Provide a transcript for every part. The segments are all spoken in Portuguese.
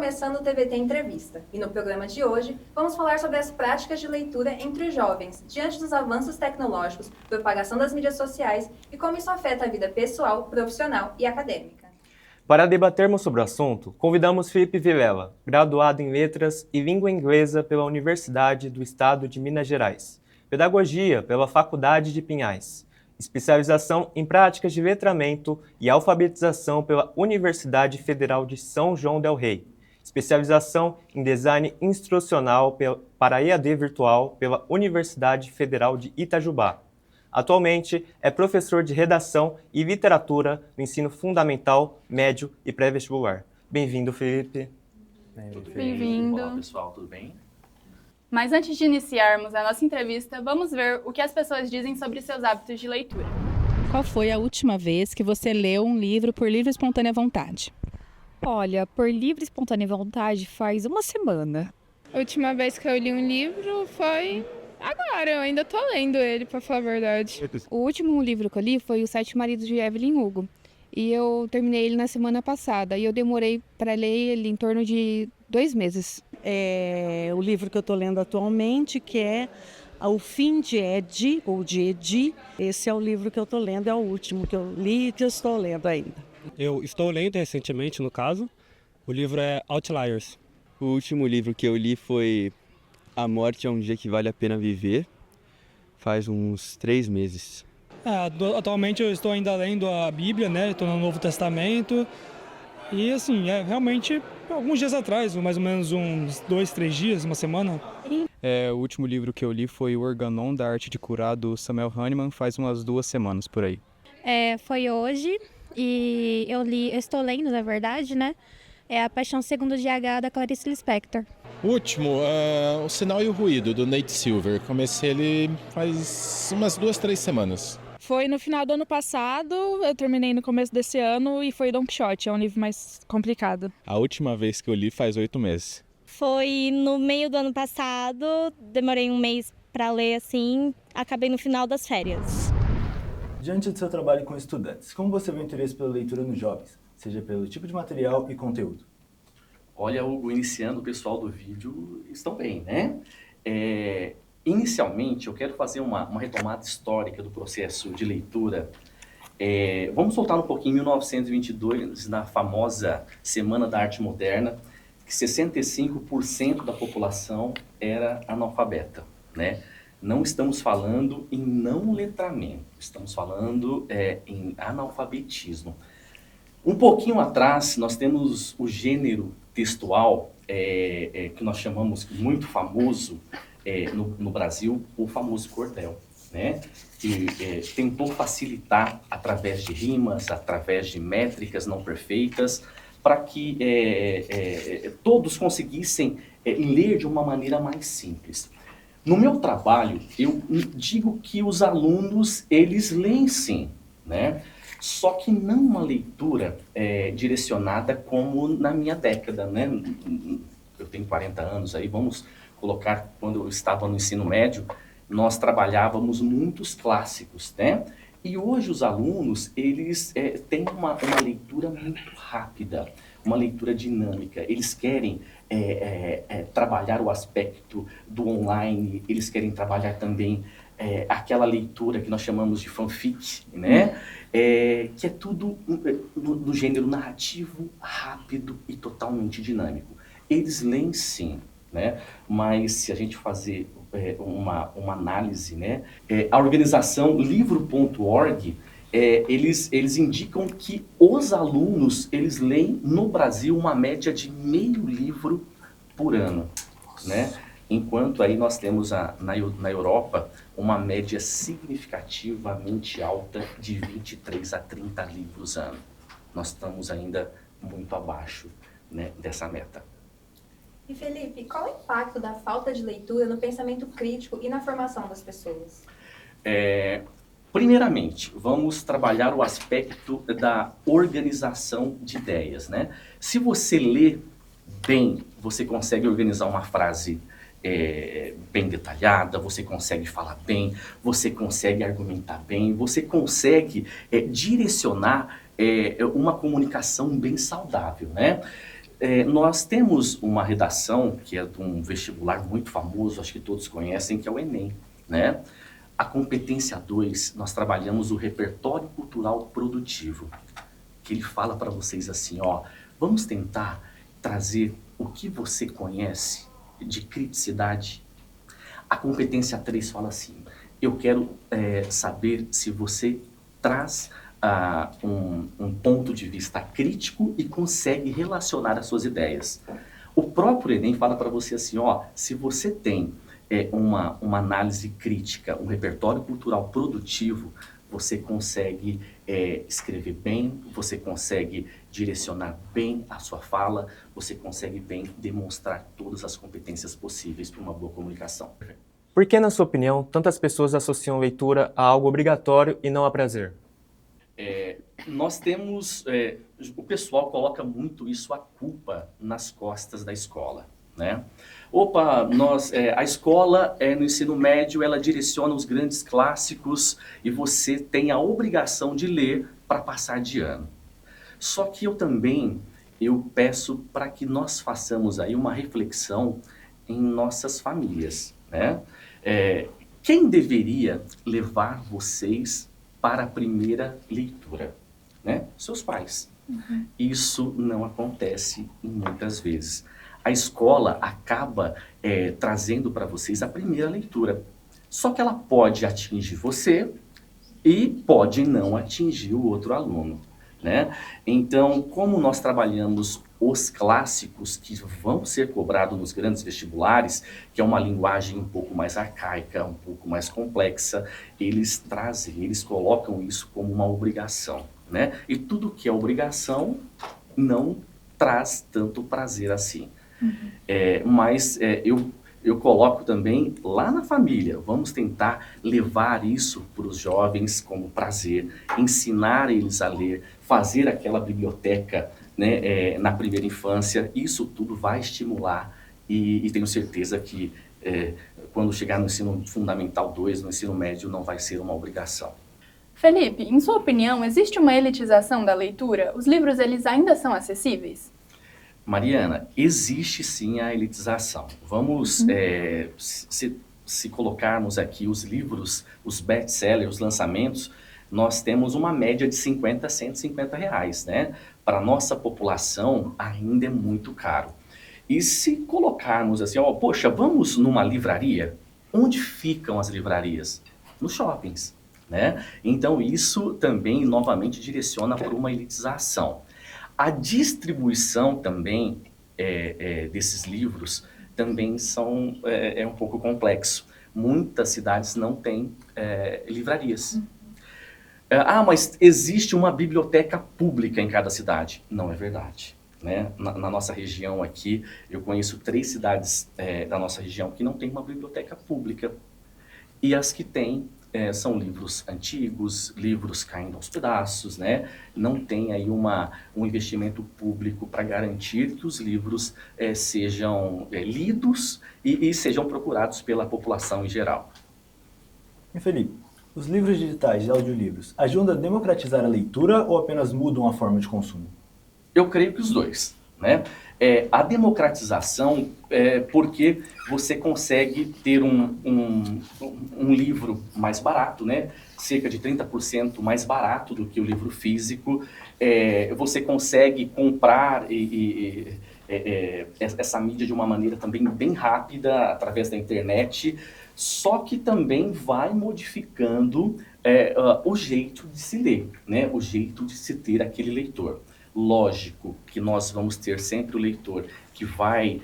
começando o TVT Entrevista e no programa de hoje vamos falar sobre as práticas de leitura entre os jovens diante dos avanços tecnológicos, propagação das mídias sociais e como isso afeta a vida pessoal, profissional e acadêmica. Para debatermos sobre o assunto, convidamos Felipe Vilela, graduado em Letras e Língua Inglesa pela Universidade do Estado de Minas Gerais, Pedagogia pela Faculdade de Pinhais, especialização em Práticas de Letramento e Alfabetização pela Universidade Federal de São João del Rei, especialização em Design Instrucional para EAD Virtual pela Universidade Federal de Itajubá. Atualmente é professor de Redação e Literatura no ensino fundamental, médio e pré-vestibular. Bem-vindo, Felipe. Tudo Bem-vindo. Olá, pessoal, tudo bem? Mas antes de iniciarmos a nossa entrevista, vamos ver o que as pessoas dizem sobre seus hábitos de leitura. Qual foi a última vez que você leu um livro por livre e espontânea vontade? Olha, por livre e espontânea vontade faz uma semana. A última vez que eu li um livro foi agora, eu ainda tô lendo ele, pra falar a verdade. O último livro que eu li foi Os Sete Maridos de Evelyn Hugo. E eu terminei ele na semana passada. E eu demorei para ler ele em torno de 2 meses. É o livro que eu estou lendo atualmente, que é O Fim de Edi, ou de Edi. Esse é o livro que eu estou lendo, é o último que eu li e que eu estou lendo ainda. Eu estou lendo recentemente, no caso. O livro é Outliers. O último livro que eu li foi A Morte é um Dia que Vale a Pena Viver, faz uns 3 meses. Atualmente eu estou ainda lendo a Bíblia, né? Estou no Novo Testamento. E assim, realmente, alguns dias atrás, mais ou menos uns 2, 3 dias, uma semana. O último livro que eu li foi O Organon, da Arte de Curar, do Samuel Hahnemann, faz umas 2 semanas por aí. Foi hoje e eu estou lendo, na verdade, né? É A Paixão Segundo o DH, da Clarice Lispector. O último, O Sinal e o Ruído, do Nate Silver. Comecei ele faz umas 2, 3 semanas. Foi no final do ano passado, eu terminei no começo desse ano e foi Don Quixote, é um livro mais complicado. A última vez que eu li faz 8 meses. Foi no meio do ano passado, demorei 1 mês para ler assim, acabei no final das férias. Diante do seu trabalho com estudantes, como você vê o interesse pela leitura nos jovens, seja pelo tipo de material e conteúdo? Olha, Hugo, iniciando, o pessoal do vídeo estão bem, né? Inicialmente, eu quero fazer uma retomada histórica do processo de leitura. Vamos voltar um pouquinho em 1922, na famosa Semana da Arte Moderna, que 65% da população era analfabeta, né? Não estamos falando em não letramento, estamos falando em analfabetismo. Um pouquinho atrás, nós temos o gênero textual, que nós chamamos muito famoso no Brasil, o famoso cordel, né? Que tentou facilitar através de rimas, através de métricas não perfeitas, para que todos conseguissem ler de uma maneira mais simples. No meu trabalho, eu digo que os alunos, eles leem sim, né? Só que não uma leitura direcionada como na minha década, né? Eu tenho 40 anos aí, vamos colocar, quando eu estava no ensino médio, nós trabalhávamos muitos clássicos, né? E hoje os alunos, eles têm uma leitura muito rápida, uma leitura dinâmica. Eles querem trabalhar o aspecto do online, eles querem trabalhar também aquela leitura que nós chamamos de fanfic, né? Que é tudo do gênero narrativo, rápido e totalmente dinâmico. Eles leem sim, né? Mas se a gente fazer uma análise, né? A organização livro.org, eles indicam que os alunos, eles leem no Brasil uma média de meio livro por ano, né? Enquanto aí nós temos na Europa uma média significativamente alta de 23 a 30 livros ano. Nós estamos ainda muito abaixo, né, dessa meta. E Felipe, qual o impacto da falta de leitura no pensamento crítico e na formação das pessoas? Primeiramente, vamos trabalhar o aspecto da organização de ideias, né? Se você lê bem, você consegue organizar uma frase bem detalhada, você consegue falar bem, você consegue argumentar bem, você consegue direcionar uma comunicação bem saudável, né? Nós temos uma redação que é de um vestibular muito famoso, acho que todos conhecem, que é o Enem, né? A competência 2, nós trabalhamos o repertório cultural produtivo, que ele fala para vocês assim, ó, vamos tentar trazer o que você conhece de criticidade. A competência 3 fala assim, eu quero saber se você traz um ponto de vista crítico e consegue relacionar as suas ideias. O próprio Enem fala para você assim, ó, se você tem uma análise crítica, um repertório cultural produtivo, você consegue escrever bem, você consegue direcionar bem a sua fala, você consegue bem demonstrar todas as competências possíveis para uma boa comunicação. Por que, na sua opinião, tantas pessoas associam leitura a algo obrigatório e não a prazer? Nós temos, o pessoal coloca muito isso, a culpa nas costas da escola, né? A escola no ensino médio, ela direciona os grandes clássicos e você tem a obrigação de ler para passar de ano. Só que eu peço para que nós façamos aí uma reflexão em nossas famílias, né? Quem deveria levar vocês para a primeira leitura, né? Seus pais. Uhum. Isso não acontece muitas vezes. A escola acaba trazendo para vocês a primeira leitura. Só que ela pode atingir você e pode não atingir o outro aluno, né? Então, como nós trabalhamos os clássicos que vão ser cobrados nos grandes vestibulares, que é uma linguagem um pouco mais arcaica, um pouco mais complexa, eles colocam isso como uma obrigação, né? E tudo que é obrigação não traz tanto prazer assim. Uhum. Eu coloco também lá na família, vamos tentar levar isso para os jovens como prazer, ensinar eles a ler, fazer aquela biblioteca, né, na primeira infância, isso tudo vai estimular e tenho certeza que quando chegar no ensino fundamental 2, no ensino médio, não vai ser uma obrigação. Felipe, em sua opinião, existe uma elitização da leitura? Os livros, eles ainda são acessíveis? Mariana, existe sim a elitização. Vamos, se colocarmos aqui os livros, os best-sellers, os lançamentos, nós temos uma média de 50 a 150 reais, né? Para a nossa população ainda é muito caro. E se colocarmos assim, poxa, vamos numa livraria? Onde ficam as livrarias? Nos shoppings, né? Então isso também novamente direciona para uma elitização. A distribuição também desses livros também é um pouco complexo. Muitas cidades não têm livrarias. Mas existe uma biblioteca pública em cada cidade. Não é verdade, né? Na nossa região aqui, eu conheço 3 cidades da nossa região que não tem uma biblioteca pública. E as que têm são livros antigos, livros caindo aos pedaços, né? Não tem aí um investimento público para garantir que os livros sejam lidos e sejam procurados pela população em geral. E Felipe, os livros digitais e audiolivros ajudam a democratizar a leitura ou apenas mudam a forma de consumo? Eu creio que os dois, né? A democratização porque você consegue ter um livro mais barato, né? Cerca de 30% mais barato do que o livro físico. Você consegue comprar essa mídia de uma maneira também bem rápida, através da internet, só que também vai modificando o jeito de se ler, né? O jeito de se ter aquele leitor. Lógico que nós vamos ter sempre o leitor que vai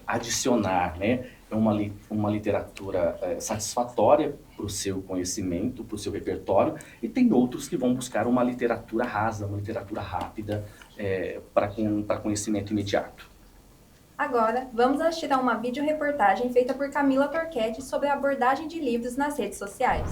adicionar, né, uma literatura satisfatória para o seu conhecimento, para o seu repertório, e tem outros que vão buscar uma literatura rasa, uma literatura rápida para conhecimento imediato. Agora, vamos assistir a uma videoreportagem feita por Camila Torquetti sobre a abordagem de livros nas redes sociais.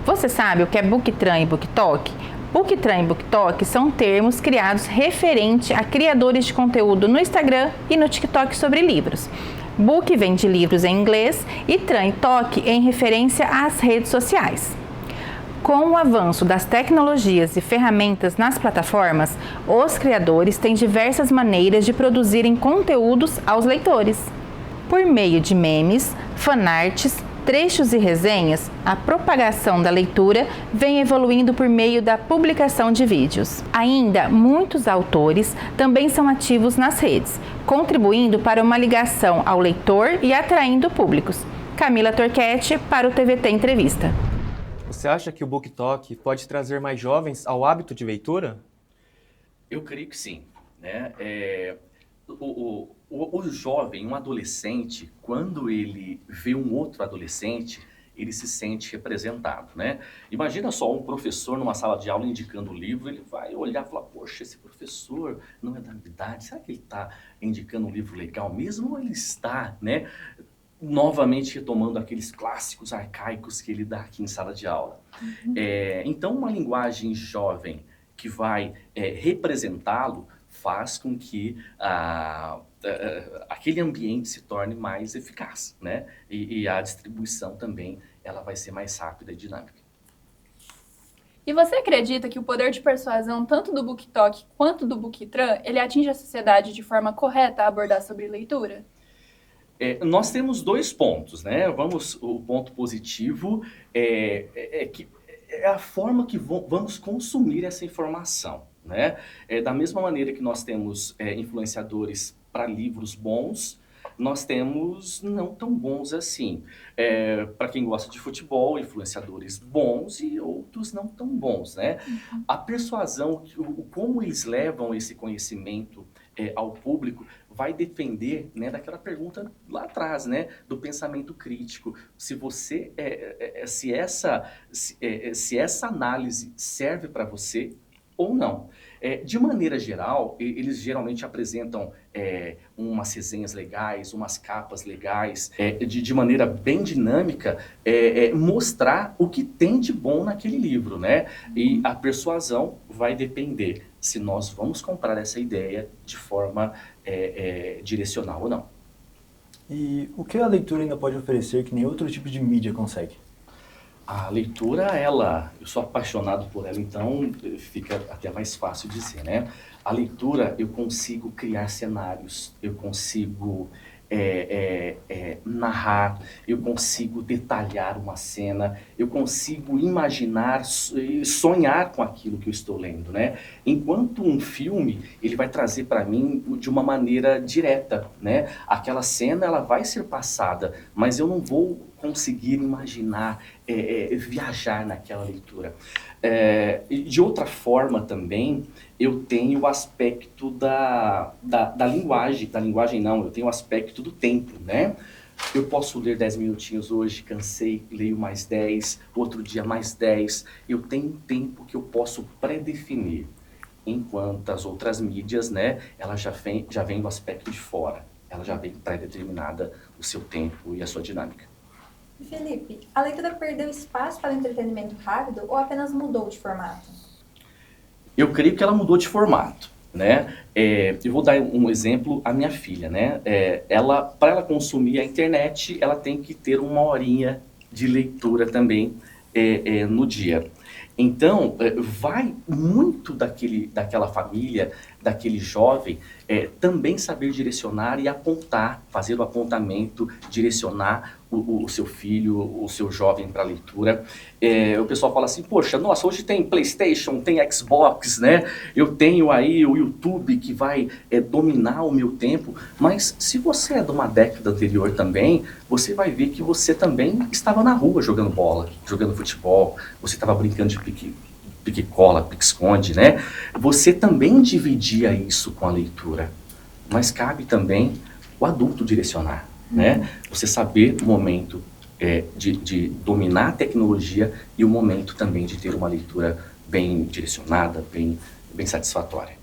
Você sabe o que é BookTran e BookTok? BookTran e BookTok são termos criados referente a criadores de conteúdo no Instagram e no TikTok sobre livros. Book vem de livros em inglês e Tran e Tok em referência às redes sociais. Com o avanço das tecnologias e ferramentas nas plataformas, os criadores têm diversas maneiras de produzirem conteúdos aos leitores. Por meio de memes, fanarts, trechos e resenhas, a propagação da leitura vem evoluindo por meio da publicação de vídeos. Ainda, muitos autores também são ativos nas redes, contribuindo para uma ligação ao leitor e atraindo públicos. Camila Torquete para o TVT Entrevista. Você acha que o BookTok pode trazer mais jovens ao hábito de leitura? Eu creio que sim, né? O jovem, um adolescente, quando ele vê um outro adolescente, ele se sente representado, né? Imagina só um professor numa sala de aula indicando o livro, ele vai olhar e falar, poxa, esse professor não é da minha idade, será que ele está indicando um livro legal mesmo ou ele está, né, novamente retomando aqueles clássicos arcaicos que ele dá aqui em sala de aula? Então, uma linguagem jovem que vai representá-lo faz com que aquele ambiente se torne mais eficaz, né? E a distribuição também ela vai ser mais rápida e dinâmica. E você acredita que o poder de persuasão, tanto do BookTok quanto do Booktran, ele atinge a sociedade de forma correta a abordar sobre leitura? Nós temos 2 pontos, né? O ponto positivo que é a forma que vamos consumir essa informação, né? Da mesma maneira que nós temos influenciadores para livros bons, nós temos não tão bons assim. Para quem gosta de futebol, influenciadores bons e outros não tão bons, né? A persuasão, como eles levam esse conhecimento ao público, vai depender, né, daquela pergunta lá atrás, né, do pensamento crítico. Se você, se essa análise serve para você ou não. De maneira geral, eles geralmente apresentam umas resenhas legais, umas capas legais, de maneira bem dinâmica, mostrar o que tem de bom naquele livro, né? E a persuasão vai depender se nós vamos comprar essa ideia de forma direcional ou não. E o que a leitura ainda pode oferecer que nem outro tipo de mídia consegue? A leitura, eu sou apaixonado por ela, então fica até mais fácil dizer, né? A leitura, eu consigo criar cenários, eu consigo narrar, eu consigo detalhar uma cena, eu consigo imaginar, sonhar com aquilo que eu estou lendo, né? Enquanto um filme, ele vai trazer para mim de uma maneira direta, né? Aquela cena, ela vai ser passada, mas eu não vou conseguir imaginar, viajar naquela leitura. De outra forma também, eu tenho o aspecto da linguagem não, eu tenho o aspecto do tempo, né? Eu posso ler 10 minutinhos hoje, cansei, leio mais 10, outro dia mais 10, eu tenho um tempo que eu posso predefinir, enquanto as outras mídias, né, ela já vem do aspecto de fora, ela já vem pré-determinada o seu tempo e a sua dinâmica. Felipe, a leitura perdeu espaço para o entretenimento rápido ou apenas mudou de formato? Eu creio que ela mudou de formato, né? Eu vou dar um exemplo, a minha filha, né? Para ela consumir a internet, ela tem que ter 1 horinha de leitura também no dia. Então, vai muito daquela família, daquele jovem, também saber direcionar e apontar, fazer o apontamento, direcionar o seu filho, o seu jovem para a leitura. O pessoal fala assim, poxa, nossa, hoje tem PlayStation, tem Xbox, né? Eu tenho aí o YouTube que vai dominar o meu tempo, mas se você é de uma década anterior também, você vai ver que você também estava na rua jogando bola, jogando futebol, você estava brincando de pique-cola, pique-esconde, né? Você também dividia isso com a leitura, mas cabe também o adulto direcionar, né? Você saber o momento de dominar a tecnologia e o momento também de ter uma leitura bem direcionada, bem satisfatória.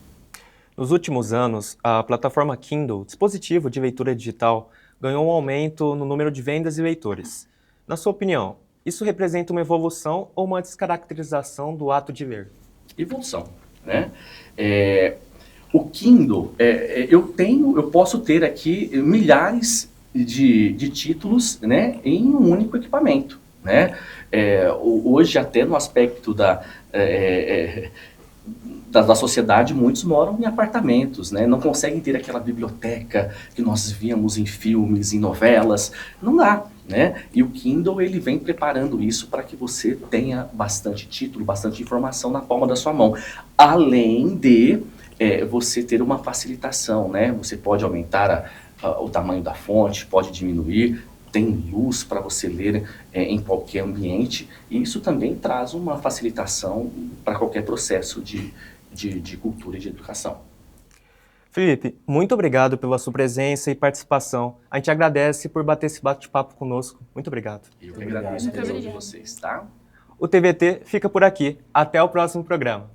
Nos últimos anos, a plataforma Kindle, dispositivo de leitura digital, ganhou um aumento no número de vendas e leitores. Na sua opinião, isso representa uma evolução ou uma descaracterização do ato de ler? Evolução, né? O Kindle, eu posso ter aqui milhares de títulos, né, em um único equipamento, né? Hoje, até no aspecto da sociedade, muitos moram em apartamentos, né? Não conseguem ter aquela biblioteca que nós víamos em filmes, em novelas. Não dá, né? E o Kindle, ele vem preparando isso para que você tenha bastante título, bastante informação na palma da sua mão. Além de você ter uma facilitação, né? Você pode aumentar o tamanho da fonte, pode diminuir, tem luz para você ler em qualquer ambiente, e isso também traz uma facilitação para qualquer processo de cultura e de educação. Felipe, muito obrigado pela sua presença e participação. A gente agradece por bater esse bate-papo conosco. Muito obrigado. Eu que agradeço a atenção de vocês, tá? O TVT fica por aqui. Até o próximo programa.